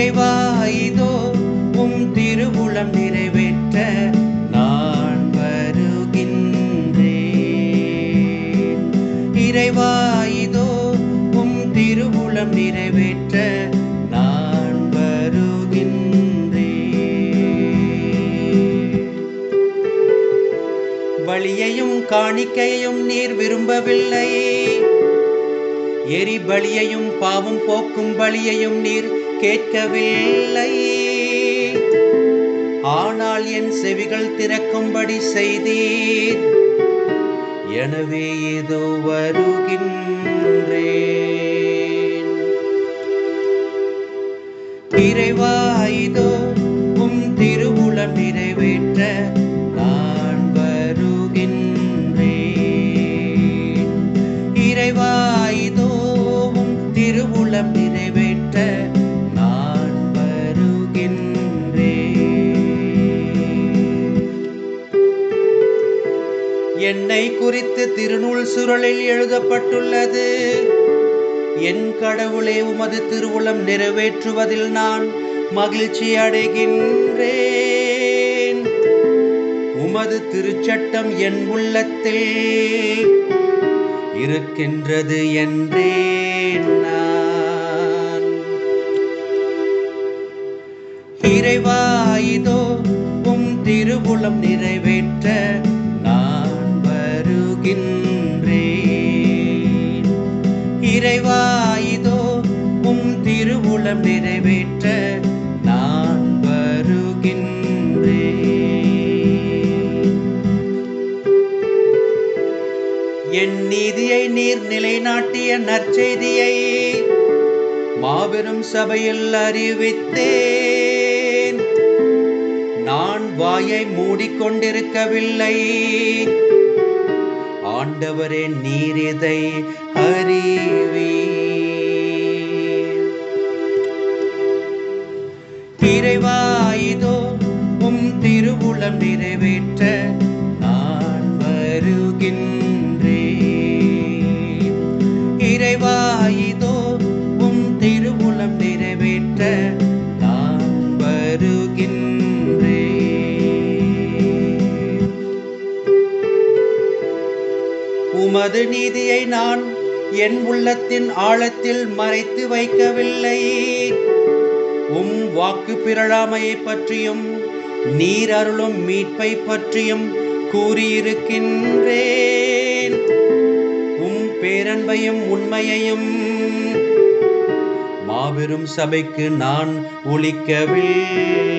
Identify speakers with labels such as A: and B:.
A: இறைவா இதோ உம் திருவுளம் நிறைவேற்ற நான் வருகின்றேன். இறைவா இதோ உம் திருவுளம் நிறைவேற்ற நான் வருகின்றேன். பலியையும் காணிக்கையையும் நீர் விரும்பவில்லை, எரிபலியையும் பாவம் போக்கும் பலியையும் நீர் கேட்கவில்லை. ஆனால் என் செவிகள் திறக்கும்படி செய்தீர், எனவே ஏதோ வருகின்றேன். இறைவா இதோ உம் திருவுளம் நிறைவேற்ற நான் வருகின்றேன். இறைவா இதோ உம் திருவுளம் நிறைவேற்ற நான் வருகின்றேன். என்னை குறித்து திருநூல் சுருளில் எழுதப்பட்டுள்ளது, என் கடவுளே உமது திருவுளம் நிறைவேற்றுவதில் நான் மகிழ்ச்சி அடைகின்றேன். உமது திருச்சட்டம் என் உள்ளத்தில் இருக்கின்றது என்றேன் நான். இறைவா இதோ உம் திருவுளம் நிறைவேற்ற நான் வருகின்றேன். இறைவா இதோ உம் திருவுளம் நிறைவேற்ற நான் வருகின்றேன். என் நீதியை நீர் நிலைநாட்டிய நற்செய்தியை மாபெரும் சபையில் அறிவித்தேன். நான் வாயை மூடிக்கொண்டிருக்கவில்லை, ஆண்டவரே நீர் இதை அறிவீர். இறைவா இதோ உம் திருவுளம் நிறைவேற்ற நான் வருகின்றேன். இறைவா இதோ உம் திருவுளம் நிறைவேற்ற நான் வருகின்றேன். உமது நீதியை நான் என் உள்ளத்தின் ஆழத்தில் மறைத்து வைக்கவில்லை. உம் வாக்கு பிறழாமையை பற்றியும் நீர் அருளும் மீட்பை பற்றியும் கூறியிருக்கின்றேன். உம் பேரன்பையும் உண்மையையும் மாபெரும் சபைக்கு நான் ஒளிக்கவில்லை.